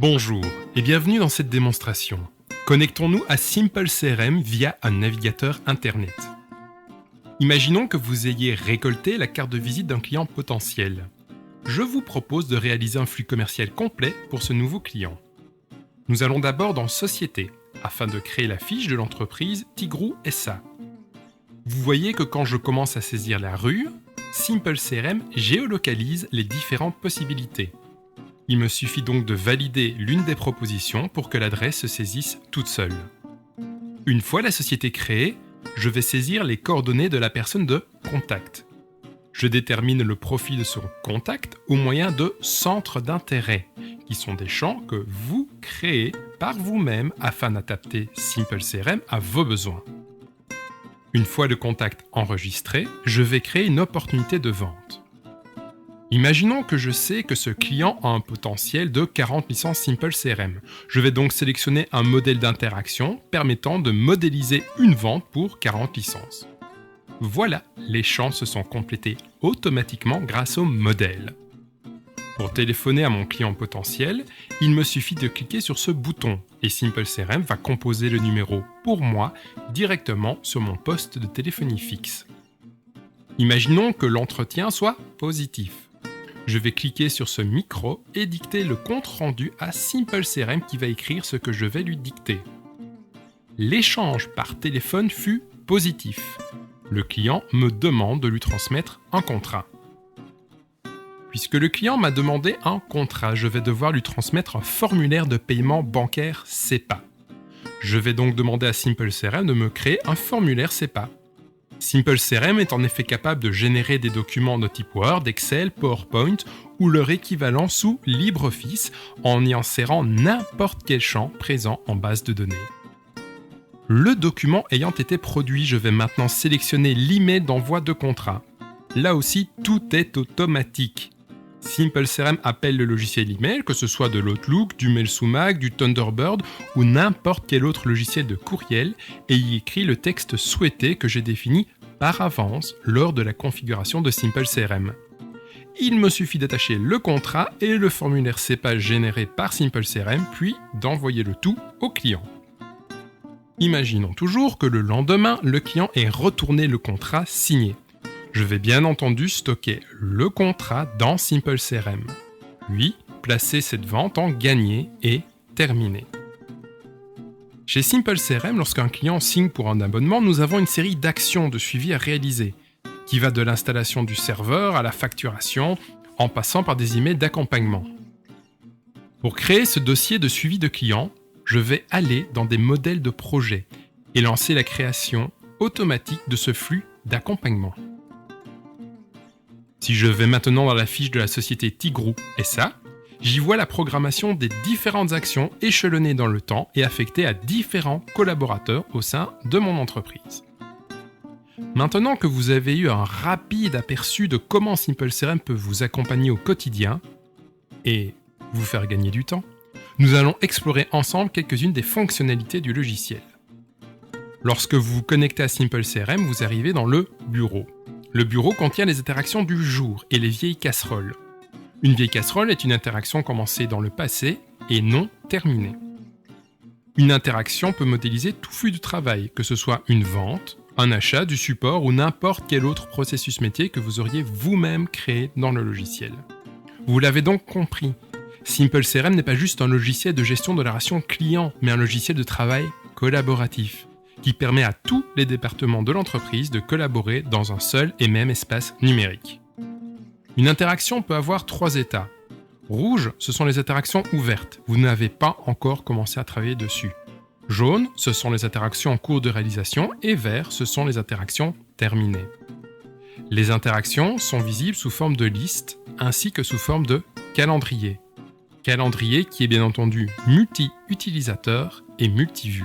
Bonjour et bienvenue dans cette démonstration. Connectons-nous à Simple CRM via un navigateur Internet. Imaginons que vous ayez récolté la carte de visite d'un client potentiel. Je vous propose de réaliser un flux commercial complet pour ce nouveau client. Nous allons d'abord dans Société, afin de créer la fiche de l'entreprise Tigrou SA. Vous voyez que quand je commence à saisir la rue, Simple CRM géolocalise les différentes possibilités. Il me suffit donc de valider l'une des propositions pour que l'adresse se saisisse toute seule. Une fois la société créée, je vais saisir les coordonnées de la personne de contact. Je détermine le profil de son contact au moyen de centres d'intérêt, qui sont des champs que vous créez par vous-même afin d'adapter Simple CRM à vos besoins. Une fois le contact enregistré, je vais créer une opportunité de vente. Imaginons que je sais que ce client a un potentiel de 40 licences Simple CRM. Je vais donc sélectionner un modèle d'interaction permettant de modéliser une vente pour 40 licences. Voilà, les champs se sont complétés automatiquement grâce au modèle. Pour téléphoner à mon client potentiel, il me suffit de cliquer sur ce bouton et Simple CRM va composer le numéro pour moi directement sur mon poste de téléphonie fixe. Imaginons que l'entretien soit positif. Je vais cliquer sur ce micro et dicter le compte rendu à Simple CRM qui va écrire ce que je vais lui dicter. L'échange par téléphone fut positif. Le client me demande de lui transmettre un contrat. Puisque le client m'a demandé un contrat, je vais devoir lui transmettre un formulaire de paiement bancaire SEPA. Je vais donc demander à Simple CRM de me créer un formulaire SEPA. Simple CRM est en effet capable de générer des documents de type Word, Excel, PowerPoint ou leur équivalent sous LibreOffice en y insérant n'importe quel champ présent en base de données. Le document ayant été produit, je vais maintenant sélectionner l'email d'envoi de contrat. Là aussi, tout est automatique. Simple CRM appelle le logiciel email, que ce soit de l'Outlook, du Mail sous Mac, du Thunderbird ou n'importe quel autre logiciel de courriel et y écrit le texte souhaité que j'ai défini par avance lors de la configuration de Simple CRM. Il me suffit d'attacher le contrat et le formulaire SEPA généré par Simple CRM, puis d'envoyer le tout au client. Imaginons toujours que le lendemain, le client ait retourné le contrat signé. Je vais bien entendu stocker le contrat dans Simple CRM, puis placer cette vente en gagné et terminé. Chez Simple CRM, lorsqu'un client signe pour un abonnement, nous avons une série d'actions de suivi à réaliser, qui va de l'installation du serveur à la facturation, en passant par des emails d'accompagnement. Pour créer ce dossier de suivi de client, je vais aller dans des modèles de projet et lancer la création automatique de ce flux d'accompagnement. Si je vais maintenant dans la fiche de la société Tigrou SA, j'y vois la programmation des différentes actions échelonnées dans le temps et affectées à différents collaborateurs au sein de mon entreprise. Maintenant que vous avez eu un rapide aperçu de comment Simple CRM peut vous accompagner au quotidien et vous faire gagner du temps, nous allons explorer ensemble quelques-unes des fonctionnalités du logiciel. Lorsque vous vous connectez à Simple CRM, vous arrivez dans le bureau. Le bureau contient les interactions du jour et les vieilles casseroles. Une vieille casserole est une interaction commencée dans le passé et non terminée. Une interaction peut modéliser tout flux de travail, que ce soit une vente, un achat, du support ou n'importe quel autre processus métier que vous auriez vous-même créé dans le logiciel. Vous l'avez donc compris, Simple CRM n'est pas juste un logiciel de gestion de la relation client, mais un logiciel de travail collaboratif, qui permet à tous les départements de l'entreprise de collaborer dans un seul et même espace numérique. Une interaction peut avoir 3 états. Rouge, ce sont les interactions ouvertes, vous n'avez pas encore commencé à travailler dessus. Jaune, ce sont les interactions en cours de réalisation et vert, ce sont les interactions terminées. Les interactions sont visibles sous forme de liste ainsi que sous forme de calendrier. Calendrier qui est bien entendu multi-utilisateur et multi-vue.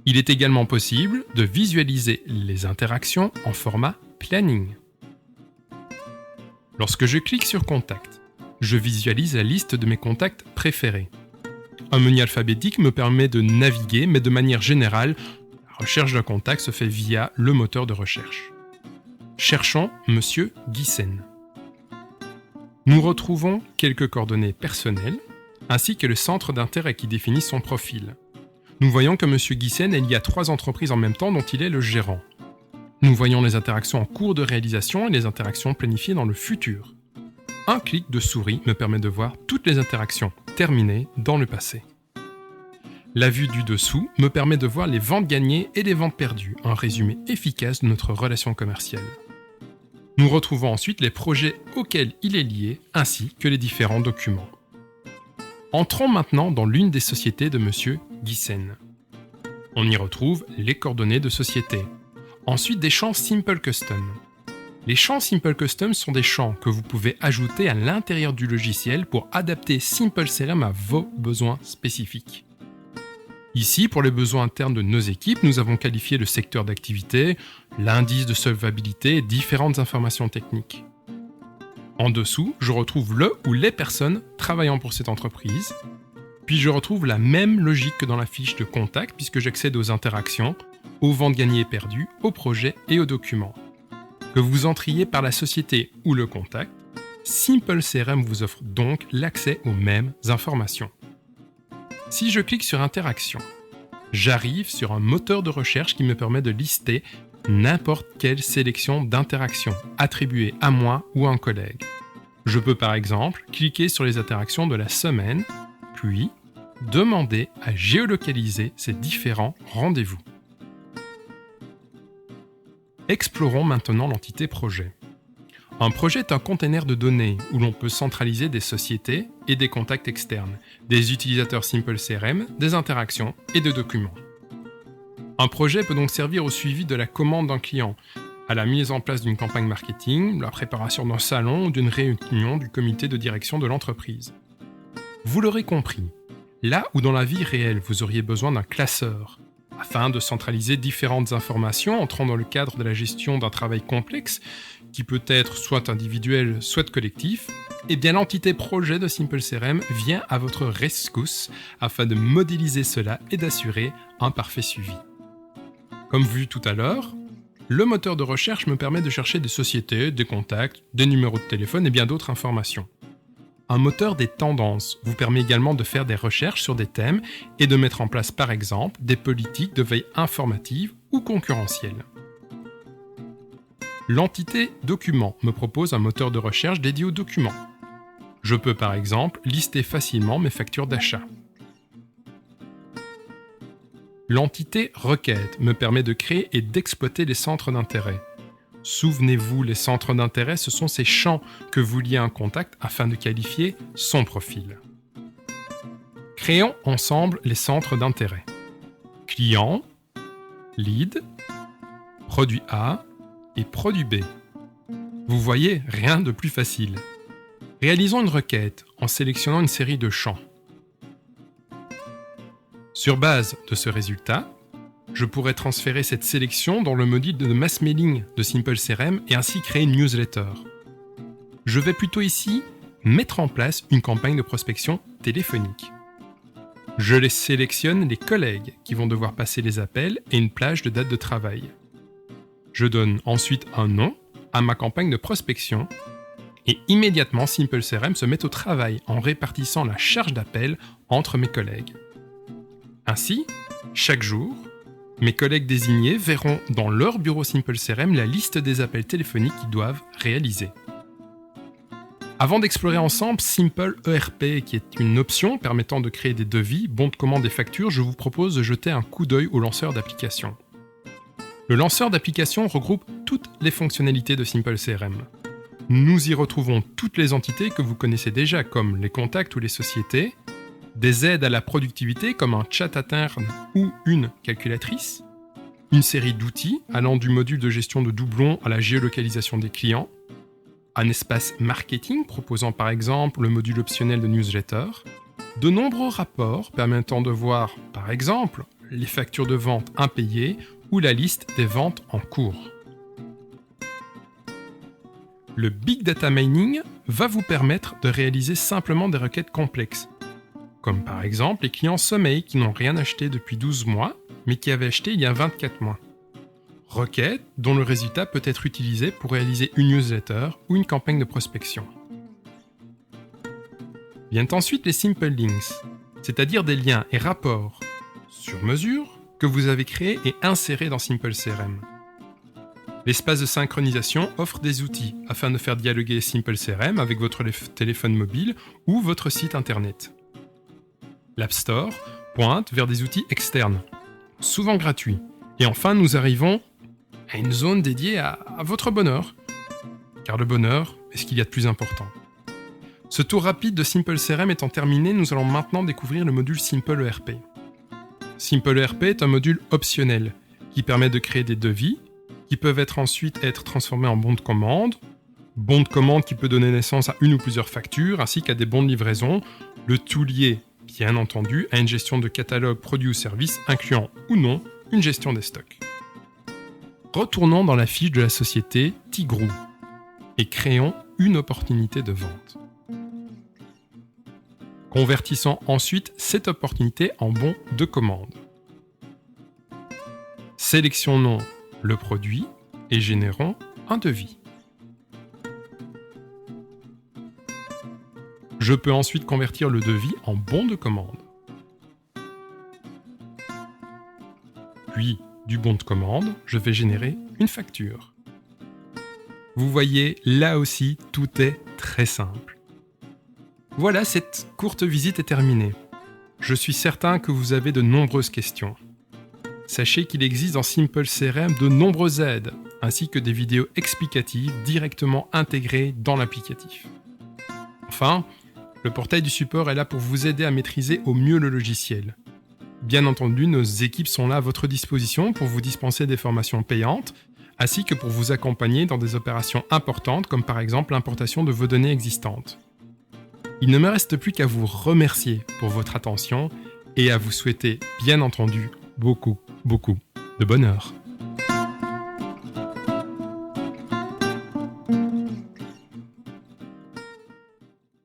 Il est également possible de visualiser les interactions en format planning. Lorsque je clique sur Contact, je visualise la liste de mes contacts préférés. Un menu alphabétique me permet de naviguer, mais de manière générale, la recherche d'un contact se fait via le moteur de recherche. Cherchons Monsieur Guissen. Nous retrouvons quelques coordonnées personnelles ainsi que le centre d'intérêt qui définit son profil. Nous voyons que M. Guissen est lié à 3 entreprises en même temps dont il est le gérant. Nous voyons les interactions en cours de réalisation et les interactions planifiées dans le futur. Un clic de souris me permet de voir toutes les interactions terminées dans le passé. La vue du dessous me permet de voir les ventes gagnées et les ventes perdues, un résumé efficace de notre relation commerciale. Nous retrouvons ensuite les projets auxquels il est lié, ainsi que les différents documents. Entrons maintenant dans l'une des sociétés de M. Guissen. On y retrouve les coordonnées de société. Ensuite, des champs Simple Custom. Les champs Simple Custom sont des champs que vous pouvez ajouter à l'intérieur du logiciel pour adapter Simple CRM à vos besoins spécifiques. Ici, pour les besoins internes de nos équipes, nous avons qualifié le secteur d'activité, l'indice de solvabilité et différentes informations techniques. En dessous, je retrouve le ou les personnes travaillant pour cette entreprise. Puis je retrouve la même logique que dans la fiche de contact puisque j'accède aux interactions, aux ventes gagnées et perdues, aux projets et aux documents. Que vous entriez par la société ou le contact, Simple CRM vous offre donc l'accès aux mêmes informations. Si je clique sur Interaction, j'arrive sur un moteur de recherche qui me permet de lister n'importe quelle sélection d'interactions attribuées à moi ou à un collègue. Je peux par exemple cliquer sur les interactions de la semaine, puis demander à géolocaliser ces différents rendez-vous. Explorons maintenant l'entité projet. Un projet est un container de données où l'on peut centraliser des sociétés et des contacts externes, des utilisateurs Simple CRM, des interactions et des documents. Un projet peut donc servir au suivi de la commande d'un client, à la mise en place d'une campagne marketing, la préparation d'un salon ou d'une réunion du comité de direction de l'entreprise. Vous l'aurez compris, là où dans la vie réelle vous auriez besoin d'un classeur, afin de centraliser différentes informations entrant dans le cadre de la gestion d'un travail complexe, qui peut être soit individuel, soit collectif, eh bien l'entité projet de Simple CRM vient à votre rescousse afin de modéliser cela et d'assurer un parfait suivi. Comme vu tout à l'heure, le moteur de recherche me permet de chercher des sociétés, des contacts, des numéros de téléphone et bien d'autres informations. Un moteur des tendances vous permet également de faire des recherches sur des thèmes et de mettre en place par exemple des politiques de veille informative ou concurrentielle. L'entité document me propose un moteur de recherche dédié aux documents. Je peux par exemple lister facilement mes factures d'achat. L'entité requête me permet de créer et d'exploiter les centres d'intérêt. Souvenez-vous, les centres d'intérêt, ce sont ces champs que vous liez à un contact afin de qualifier son profil. Créons ensemble les centres d'intérêt. Client, lead, produit A et produit B. Vous voyez, rien de plus facile. Réalisons une requête en sélectionnant une série de champs. Sur base de ce résultat, je pourrais transférer cette sélection dans le module de mass mailing de Simple CRM et ainsi créer une newsletter. Je vais plutôt ici mettre en place une campagne de prospection téléphonique. Je les sélectionne les collègues qui vont devoir passer les appels et une plage de date de travail. Je donne ensuite un nom à ma campagne de prospection et immédiatement Simple CRM se met au travail en répartissant la charge d'appel entre mes collègues. Ainsi, chaque jour, mes collègues désignés verront dans leur bureau Simple CRM la liste des appels téléphoniques qu'ils doivent réaliser. Avant d'explorer ensemble Simple ERP, qui est une option permettant de créer des devis, bons de commande et factures, je vous propose de jeter un coup d'œil au lanceur d'application. Le lanceur d'application regroupe toutes les fonctionnalités de Simple CRM. Nous y retrouvons toutes les entités que vous connaissez déjà, comme les contacts ou les sociétés, des aides à la productivité comme un chat interne ou une calculatrice, une série d'outils allant du module de gestion de doublons à la géolocalisation des clients, un espace marketing proposant par exemple le module optionnel de newsletter, de nombreux rapports permettant de voir par exemple les factures de vente impayées ou la liste des ventes en cours. Le Big Data Mining va vous permettre de réaliser simplement des requêtes complexes, comme par exemple les clients sommeil qui n'ont rien acheté depuis 12 mois, mais qui avaient acheté il y a 24 mois. Requête dont le résultat peut être utilisé pour réaliser une newsletter ou une campagne de prospection. Viennent ensuite les Simple Links, c'est-à-dire des liens et rapports sur mesure que vous avez créés et insérés dans Simple CRM. L'espace de synchronisation offre des outils afin de faire dialoguer Simple CRM avec votre téléphone mobile ou votre site internet. L'App Store pointe vers des outils externes, souvent gratuits. Et enfin, nous arrivons à une zone dédiée à votre bonheur. Car le bonheur est ce qu'il y a de plus important. Ce tour rapide de Simple CRM étant terminé, nous allons maintenant découvrir le module Simple ERP. Simple ERP est un module optionnel qui permet de créer des devis qui peuvent ensuite être transformés en bons de commande qui peut donner naissance à une ou plusieurs factures, ainsi qu'à des bons de livraison, le tout lié, bien entendu, à une gestion de catalogue produits ou services incluant ou non une gestion des stocks. Retournons dans la fiche de la société Tigrou et créons une opportunité de vente. Convertissons ensuite cette opportunité en bon de commande. Sélectionnons le produit et générons un devis. Je peux ensuite convertir le devis en bon de commande. Puis, du bon de commande, je vais générer une facture. Vous voyez, là aussi, tout est très simple. Voilà, cette courte visite est terminée. Je suis certain que vous avez de nombreuses questions. Sachez qu'il existe dans Simple CRM de nombreuses aides, ainsi que des vidéos explicatives directement intégrées dans l'applicatif. Enfin, le portail du support est là pour vous aider à maîtriser au mieux le logiciel. Bien entendu, nos équipes sont là à votre disposition pour vous dispenser des formations payantes, ainsi que pour vous accompagner dans des opérations importantes comme par exemple l'importation de vos données existantes. Il ne me reste plus qu'à vous remercier pour votre attention et à vous souhaiter, bien entendu, beaucoup de bonheur.